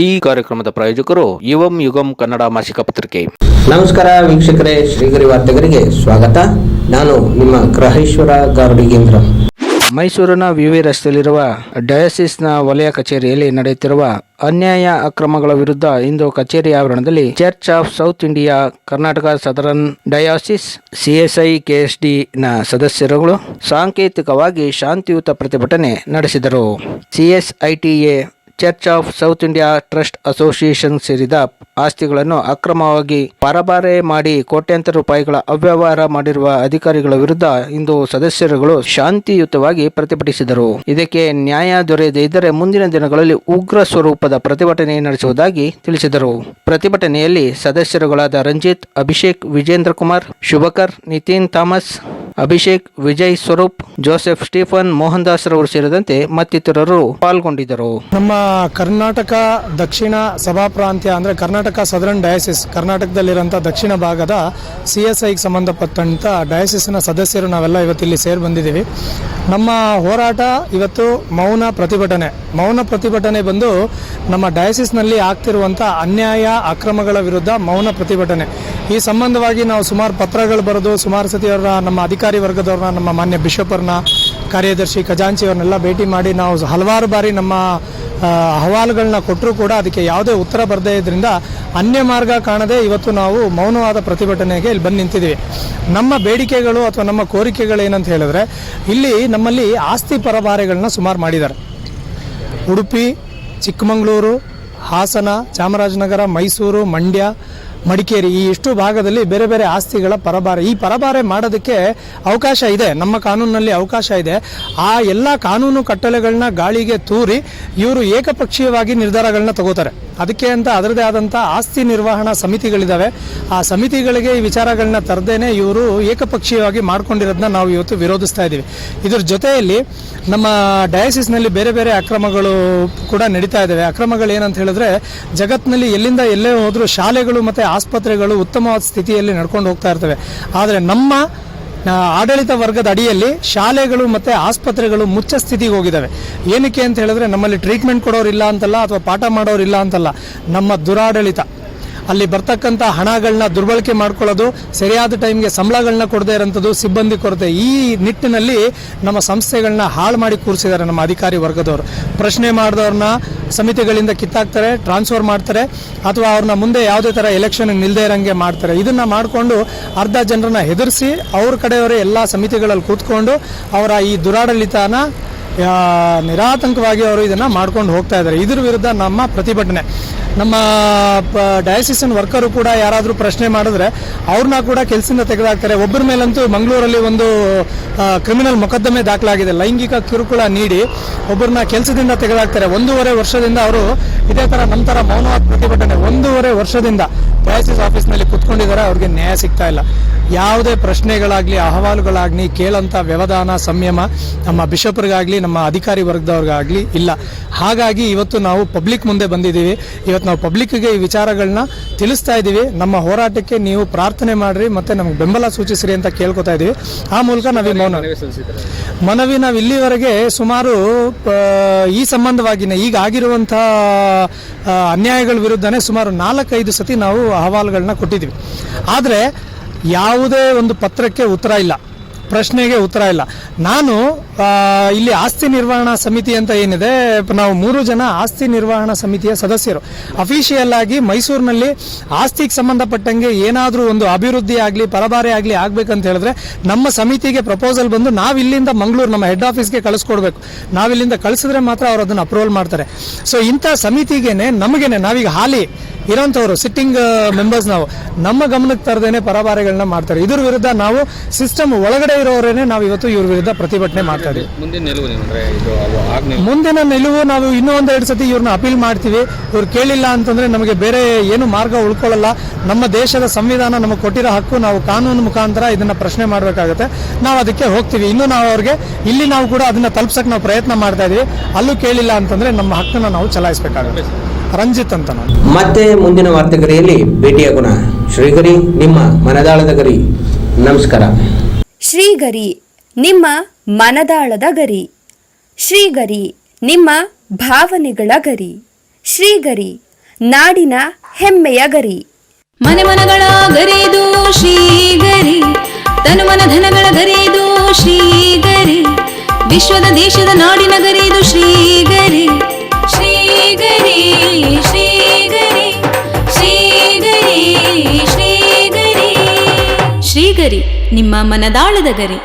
ಈ ಕಾರ್ಯಕ್ರಮದ ಪ್ರಾಯೋಜಕರು ಯುವಂ ಯುಗಂ ಕನ್ನಡ ಮಾಸಿಕ ಪತ್ರಿಕೆ. ನಮಸ್ಕಾರ ವೀಕ್ಷಕರೇ, ಶ್ರೀಗರಿ ವಾರ್ತೆಗರಿಗೆ ಸ್ವಾಗತ. ನಾನು ನಿಮ್ಮ ಗ್ರಹೇಶ್ವರ ಗಾರ್ಡಿಗೇಂದ್ರ. ಮೈಸೂರಿನ ವಿವಿ ರಸ್ತೆಯಲ್ಲಿರುವ ಡಯಾಸಿಸ್ನ ವಲಯ ಕಚೇರಿಯಲ್ಲಿ ನಡೆಯುತ್ತಿರುವ ಅನ್ಯಾಯ ಅಕ್ರಮಗಳ ವಿರುದ್ಧ ಇಂದು ಕಚೇರಿ ಆವರಣದಲ್ಲಿ Church of South India Karnataka Southern Diocese CSI KSD ನ ಸದಸ್ಯರುಗಳು ಸಾಂಕೇತಿಕವಾಗಿ ಶಾಂತಿಯುತ ಪ್ರತಿಭಟನೆ ನಡೆಸಿದರು. CSITA Church of South India Trust Association ಸೇರಿದ ಆಸ್ತಿಗಳನ್ನು ಅಕ್ರಮವಾಗಿ ಪರಬಾರೆ ಮಾಡಿ ಕೋಟ್ಯಾಂತರ ರೂಪಾಯಿಗಳ ಅವ್ಯವಹಾರ ಮಾಡಿರುವ ಅಧಿಕಾರಿಗಳ ವಿರುದ್ಧ ಇಂದು ಸದಸ್ಯರುಗಳು ಶಾಂತಿಯುತವಾಗಿ ಪ್ರತಿಭಟಿಸಿದರು. ಇದಕ್ಕೆ ನ್ಯಾಯ ದೊರೆಯದೇ ಇದ್ದರೆ ಮುಂದಿನ ದಿನಗಳಲ್ಲಿ ಉಗ್ರ ಸ್ವರೂಪದ ಪ್ರತಿಭಟನೆ ನಡೆಸುವುದಾಗಿ ತಿಳಿಸಿದರು. ಪ್ರತಿಭಟನೆಯಲ್ಲಿ ಸದಸ್ಯರುಗಳಾದ Ranjith, Abhishek, Vijendra Kumar, Shubhakar, Nitin Thomas, Abhishek, Vijay Swaroop, Joseph Stephen, Mohan Das ರವರು ಸೇರಿದಂತೆ ಮತ್ತಿತರರು ಪಾಲ್ಗೊಂಡಿದ್ದರು. ನಮ್ಮ ಕರ್ನಾಟಕ ದಕ್ಷಿಣ ಸಭಾ ಪ್ರಾಂತ್ಯ ಅಂದರೆ ಕರ್ನಾಟಕ ಸದರನ್ ಡಯಾಸಿಸ್, ಕರ್ನಾಟಕದಲ್ಲಿರುವಂಥ ದಕ್ಷಿಣ ಭಾಗದ ಸಿಎಸ್ಐಗೆ ಸಂಬಂಧಪಟ್ಟಂಥ ಡಯಾಸಿಸ್ನ ಸದಸ್ಯರು ನಾವೆಲ್ಲ ಇವತ್ತಿಲ್ಲಿ ಸೇರಿ ಬಂದಿದ್ದೀವಿ. ನಮ್ಮ ಹೋರಾಟ ಇವತ್ತು ಮೌನ ಪ್ರತಿಭಟನೆ ಬಂದು ನಮ್ಮ ಡಯಾಸಿಸ್ನಲ್ಲಿ ಆಗ್ತಿರುವಂಥ ಅನ್ಯಾಯ ಅಕ್ರಮಗಳ ವಿರುದ್ಧ ಮೌನ ಪ್ರತಿಭಟನೆ. ಈ ಸಂಬಂಧವಾಗಿ ನಾವು ಸುಮಾರು ಪತ್ರಗಳು ಬರೆದು ಸುಮಾರು ಸತಿ ನಮ್ಮ ಅಧಿಕಾರಿ ವರ್ಗದವ್ರನ್ನ, ನಮ್ಮ ಮಾನ್ಯ ಬಿಷಪ್ ಅವ್ರನ್ನ, ಕಾರ್ಯದರ್ಶಿ ಖಜಾಂಚಿ ಅವ್ರನ್ನೆಲ್ಲ ಭೇಟಿ ಮಾಡಿ ನಾವು ಹಲವಾರು ಬಾರಿ ನಮ್ಮ ಅಹವಾಲುಗಳನ್ನ ಕೊಟ್ಟರೂ ಕೂಡ ಅದಕ್ಕೆ ಯಾವುದೇ ಉತ್ತರ ಬರದೇ ಇದರಿಂದ ಅನ್ಯ ಮಾರ್ಗ ಕಾಣದೆ ಇವತ್ತು ನಾವು ಮೌನವಾದ ಪ್ರತಿಭಟನೆಗೆ ಇಲ್ಲಿ ಬಂದು ನಿಂತಿದ್ದೀವಿ. ನಮ್ಮ ಬೇಡಿಕೆಗಳು ಅಥವಾ ನಮ್ಮ ಕೋರಿಕೆಗಳು ಏನಂತ ಹೇಳಿದ್ರೆ, ಇಲ್ಲಿ ನಮ್ಮಲ್ಲಿ ಆಸ್ತಿ ಪರಭಾರೆಗಳನ್ನ ಸುಮಾರು ಮಾಡಿದ್ದಾರೆ. ಉಡುಪಿ, ಚಿಕ್ಕಮಗಳೂರು, ಹಾಸನ, ಚಾಮರಾಜನಗರ, ಮೈಸೂರು, ಮಂಡ್ಯ, ಮಡಿಕೇರಿ ಈ ಇಷ್ಟು ಭಾಗದಲ್ಲಿ ಬೇರೆ ಬೇರೆ ಆಸ್ತಿಗಳ ಪರಭಾರೆ. ಈ ಪರಭಾರೆ ಮಾಡೋದಕ್ಕೆ ಅವಕಾಶ ಇದೆ, ನಮ್ಮ ಕಾನೂನಿನಲ್ಲಿ ಅವಕಾಶ ಇದೆ. ಆ ಎಲ್ಲ ಕಾನೂನು ಕಟ್ಟಳೆಗಳನ್ನ ಗಾಳಿಗೆ ತೂರಿ ಇವರು ಏಕಪಕ್ಷೀಯವಾಗಿ ನಿರ್ಧಾರಗಳನ್ನ ತಗೋತಾರೆ. ಅದಕ್ಕೆ ಅಂತ ಅದರದೇ ಆದಂಥ ಆಸ್ತಿ ನಿರ್ವಹಣಾ ಸಮಿತಿಗಳಿದ್ದಾವೆ. ಆ ಸಮಿತಿಗಳಿಗೆ ಈ ವಿಚಾರಗಳನ್ನ ತರದೇನೆ ಇವರು ಏಕಪಕ್ಷೀಯವಾಗಿ ಮಾಡ್ಕೊಂಡಿರೋದನ್ನ ನಾವು ಇವತ್ತು ವಿರೋಧಿಸ್ತಾ ಇದ್ದೀವಿ. ಇದ್ರ ಜೊತೆಯಲ್ಲಿ ನಮ್ಮ ಡಯಾಸಿಸ್ನಲ್ಲಿ ಬೇರೆ ಬೇರೆ ಅಕ್ರಮಗಳು ಕೂಡ ನಡೀತಾ ಇದ್ದಾವೆ. ಅಕ್ರಮಗಳು ಏನಂತ ಹೇಳಿದ್ರೆ, ಜಗತ್ತಿನಲ್ಲಿ ಎಲ್ಲಿಂದ ಎಲ್ಲೇ ಹೋದರೂ ಶಾಲೆಗಳು ಮತ್ತು ಆಸ್ಪತ್ರೆಗಳು ಉತ್ತಮವಾದ ಸ್ಥಿತಿಯಲ್ಲಿ ನಡ್ಕೊಂಡು ಹೋಗ್ತಾ ಇರ್ತವೆ. ಆದರೆ ನಮ್ಮ ಆಡಳಿತ ವರ್ಗದ ಅಡಿಯಲ್ಲಿ ಶಾಲೆಗಳು ಮತ್ತು ಆಸ್ಪತ್ರೆಗಳು ಮುಚ್ಚ ಸ್ಥಿತಿಗೆ ಹೋಗಿದ್ದಾವೆ. ಏನಕ್ಕೆ ಅಂತ ಹೇಳಿದ್ರೆ, ನಮ್ಮಲ್ಲಿ ಟ್ರೀಟ್ಮೆಂಟ್ ಕೊಡೋರಿಲ್ಲ ಅಂತಲ್ಲ, ಅಥವಾ ಪಾಠ ಮಾಡೋರಿಲ್ಲ ಅಂತಲ್ಲ, ನಮ್ಮ ದುರಾಡಳಿತ, ಅಲ್ಲಿ ಬರ್ತಕ್ಕಂಥ ಹಣಗಳನ್ನ ದುರ್ಬಳಕೆ ಮಾಡ್ಕೊಳ್ಳೋದು, ಸರಿಯಾದ ಟೈಮ್ಗೆ ಸಂಬಳಗಳನ್ನ ಕೊಡದೇ ಇರೋಂಥದ್ದು, ಸಿಬ್ಬಂದಿ ಕೊರತೆ, ಈ ನಿಟ್ಟಿನಲ್ಲಿ ನಮ್ಮ ಸಂಸ್ಥೆಗಳನ್ನ ಹಾಳು ಮಾಡಿ ಕೂರಿಸಿದ್ದಾರೆ ನಮ್ಮ ಅಧಿಕಾರಿ ವರ್ಗದವರು. ಪ್ರಶ್ನೆ ಮಾಡಿದವ್ರನ್ನ ಸಮಿತಿಗಳಿಂದ ಕಿತ್ತಾಕ್ತಾರೆ, ಟ್ರಾನ್ಸ್ಫರ್ ಮಾಡ್ತಾರೆ, ಅಥವಾ ಅವ್ರನ್ನ ಮುಂದೆ ಯಾವುದೇ ಥರ ಎಲೆಕ್ಷನ್ ನಿಲ್ಲದೇ ಇರೋಂಗೆ ಮಾಡ್ತಾರೆ. ಇದನ್ನು ಮಾಡಿಕೊಂಡು ಅರ್ಧ ಜನರನ್ನ ಹೆದರಿಸಿ ಅವ್ರ ಕಡೆಯವರೇ ಎಲ್ಲ ಸಮಿತಿಗಳಲ್ಲಿ ಕೂತ್ಕೊಂಡು ಅವರ ಈ ದುರಾಡಳಿತನ ನಿರಾತಂಕವಾಗಿ ಅವರು ಇದನ್ನು ಮಾಡ್ಕೊಂಡು ಹೋಗ್ತಾ ಇದ್ದಾರೆ. ಇದ್ರ ವಿರುದ್ಧ ನಮ್ಮ ಪ್ರತಿಭಟನೆ. ನಮ್ಮ ಡಯಾಸಿಸನ್ ವರ್ಕರು ಕೂಡ ಯಾರಾದರೂ ಪ್ರಶ್ನೆ ಮಾಡಿದ್ರೆ ಅವ್ರನ್ನ ಕೂಡ ಕೆಲಸದಿಂದ ತೆಗೆದಾಕ್ತಾರೆ. ಒಬ್ಬರ ಮೇಲಂತೂ ಮಂಗಳೂರಲ್ಲಿ ಒಂದು ಕ್ರಿಮಿನಲ್ ಮೊಕದ್ದಮೆ ದಾಖಲಾಗಿದೆ. ಲೈಂಗಿಕ ಕಿರುಕುಳ ನೀಡಿ ಒಬ್ಬರನ್ನ ಕೆಲಸದಿಂದ ತೆಗೆದಾಕ್ತಾರೆ. 1.5 ವರ್ಷದಿಂದ ಅವರು ಇದೇ ಥರ ನಮ್ಮ ಥರ ಮೌನವಾದ ಪ್ರತಿಭಟನೆ 1.5 ವರ್ಷದಿಂದ ಡಯಾಸಿಸ್ ಆಫೀಸ್ನಲ್ಲಿ ಕುತ್ಕೊಂಡಿದ್ದಾರೆ. ಅವ್ರಿಗೆ ನ್ಯಾಯ ಸಿಗ್ತಾ ಇಲ್ಲ. ಯಾವುದೇ ಪ್ರಶ್ನೆಗಳಾಗಲಿ ಅಹವಾಲುಗಳಾಗಲಿ ಕೇಳೋಂಥ ವ್ಯವಧಾನ, ಸಂಯಮ ನಮ್ಮ ಬಿಷಪ್ರಿಗಾಗಲಿ ನಮ್ಮ ಅಧಿಕಾರಿ ವರ್ಗದವ್ರಿಗಾಗಲಿ ಇಲ್ಲ. ಹಾಗಾಗಿ ಇವತ್ತು ನಾವು ಪಬ್ಲಿಕ್ ಮುಂದೆ ಬಂದಿದ್ದೀವಿ. ಇವತ್ತು ನಾವು ಪಬ್ಲಿಕ್ಗೆ ಈ ವಿಚಾರಗಳನ್ನ ತಿಳಿಸ್ತಾ ಇದ್ದೀವಿ. ನಮ್ಮ ಹೋರಾಟಕ್ಕೆ ನೀವು ಪ್ರಾರ್ಥನೆ ಮಾಡಿರಿ ಮತ್ತು ನಮ್ಗೆ ಬೆಂಬಲ ಸೂಚಿಸ್ರಿ ಅಂತ ಕೇಳ್ಕೊತಾ ಇದ್ದೀವಿ. ಆ ಮೂಲಕ ನಾವು ಮನವಿ ನಾವು ಇಲ್ಲಿವರೆಗೆ ಸುಮಾರು ಈ ಸಂಬಂಧವಾಗಿನೇ ಈಗ ಆಗಿರುವಂಥ ಅನ್ಯಾಯಗಳ ವಿರುದ್ಧನೇ ಸುಮಾರು 4-5 ಸತಿ ನಾವು ಅಹವಾಲುಗಳನ್ನ ಕೊಟ್ಟಿದ್ದೀವಿ. ಆದರೆ ಯಾವುದೇ ಒಂದು ಪತ್ರಕ್ಕೆ ಉತ್ತರ ಇಲ್ಲ, ಪ್ರಶ್ನೆಗೆ ಉತ್ತರ ಇಲ್ಲ. ನಾನು ಇಲ್ಲಿ ಆಸ್ತಿ ನಿರ್ವಹಣಾ ಸಮಿತಿ ಅಂತ ಏನಿದೆ, ನಾವು 3 ಜನ ಆಸ್ತಿ ನಿರ್ವಹಣಾ ಸಮಿತಿಯ ಸದಸ್ಯರು. ಅಫಿಷಿಯಲ್ ಆಗಿ ಮೈಸೂರಿನಲ್ಲಿ ಆಸ್ತಿಗೆ ಸಂಬಂಧಪಟ್ಟಂಗೆ ಏನಾದರೂ ಒಂದು ಅಭಿವೃದ್ಧಿ ಆಗಲಿ ಪರಭಾರೆ ಆಗಲಿ ಆಗ್ಬೇಕಂತ ಹೇಳಿದ್ರೆ ನಮ್ಮ ಸಮಿತಿಗೆ ಪ್ರಪೋಸಲ್ ಬಂದು ನಾವಿಲ್ಲಿಂದ ಮಂಗಳೂರು ನಮ್ಮ ಹೆಡ್ ಆಫೀಸ್ಗೆ ಕಳಿಸ್ಕೊಡ್ಬೇಕು. ನಾವಿಲ್ಲಿಂದ ಕಳಿಸಿದ್ರೆ ಮಾತ್ರ ಅವರು ಅದನ್ನು ಅಪ್ರೂವಲ್ ಮಾಡ್ತಾರೆ. ಸೊ ಇಂಥ ಸಮಿತಿಗೇನೆ ನಮಗೇನೆ ನಾವೀಗ ಹಾಲಿ ಇರೋಂಥವ್ರು ಸಿಟ್ಟಿಂಗ್ ಮೆಂಬರ್ಸ್ ನಾವು ನಮ್ಮ ಗಮನಕ್ಕೆ ತರದೇನೆ ಪರಭಾರೆಗಳನ್ನ ಮಾಡ್ತಾರೆ. ಇದ್ರ ವಿರುದ್ಧ ನಾವು ಸಿಸ್ಟಮ್ ಒಳಗಡೆ ಇರೋರೇನೆ ನಾವು ಇವತ್ತು ಇವ್ರ ವಿರುದ್ಧ ಪ್ರತಿಭಟನೆ ಮಾಡ್ತಾ ಇದ್ದೀವಿ. ಮುಂದಿನ ನಿಲುವು ನಾವು ಇನ್ನೂ 1-2 ಸತಿ ಇವ್ರನ್ನ ಅಪೀಲ್ ಮಾಡ್ತೀವಿ. ಇವ್ರು ಕೇಳಿಲ್ಲ ಅಂತಂದ್ರೆ ನಮಗೆ ಬೇರೆ ಏನು ಮಾರ್ಗ ಉಳ್ಕೊಳ್ಳಲ್ಲ. ನಮ್ಮ ದೇಶದ ಸಂವಿಧಾನ ನಮಗೆ ಕೊಟ್ಟಿರೋ ಹಕ್ಕು, ನಾವು ಕಾನೂನು ಮುಖಾಂತರ ಇದನ್ನ ಪ್ರಶ್ನೆ ಮಾಡಬೇಕಾಗುತ್ತೆ. ನಾವು ಅದಕ್ಕೆ ಹೋಗ್ತೀವಿ. ಇನ್ನು ನಾವು ಅವ್ರಿಗೆ ಇಲ್ಲಿ ನಾವು ಕೂಡ ಅದನ್ನ ತಲುಪ್ಸಕ್ಕೆ ನಾವು ಪ್ರಯತ್ನ ಮಾಡ್ತಾ ಇದೀವಿ. ಅಲ್ಲೂ ಕೇಳಿಲ್ಲ ಅಂತಂದ್ರೆ ನಮ್ಮ ಹಕ್ಕನ್ನ ನಾವು ಚಲಾಯಿಸಬೇಕಾಗುತ್ತೆ. ರಂಜಿತ್ ಅಂತ ನಾನು. ಮತ್ತೆ ಮುಂದಿನ ವಾರ್ತೆಗರಿಯಲ್ಲಿ ಭೇಟಿಯಾಗೋಣ. ಶ್ರೀಗರಿ, ನಿಮ್ಮ ಮನದಾಳದ ಗರಿ. ನಮಸ್ಕಾರ. ಶ್ರೀಗರಿ, ನಿಮ್ಮ ಮನದಾಳದ ಗರಿ. ಶ್ರೀಗರಿ, ನಿಮ್ಮ ಭಾವನೆಗಳ ಗರಿ. ಶ್ರೀಗರಿ, ನಾಡಿನ ಹೆಮ್ಮೆಯ ಗರಿ. ಮನೆ ಮನಗಳ ಗರಿದು ಶ್ರೀಗರಿ, ತನು ಮನ ಧನಗಳ ಗರಿದು ಶ್ರೀಗರಿ, ವಿಶ್ವದ ದೇಶದ ನಾಡಿನ ಗರಿದು ಶ್ರೀಗರಿ. ಶ್ರೀಗರಿ ಶ್ರೀಗರಿ ಶ್ರೀಗರಿ ಶ್ರೀಗರಿ ಶ್ರೀಗರಿ, ನಿಮ್ಮ ಮನದಾಳದ ಗರಿ.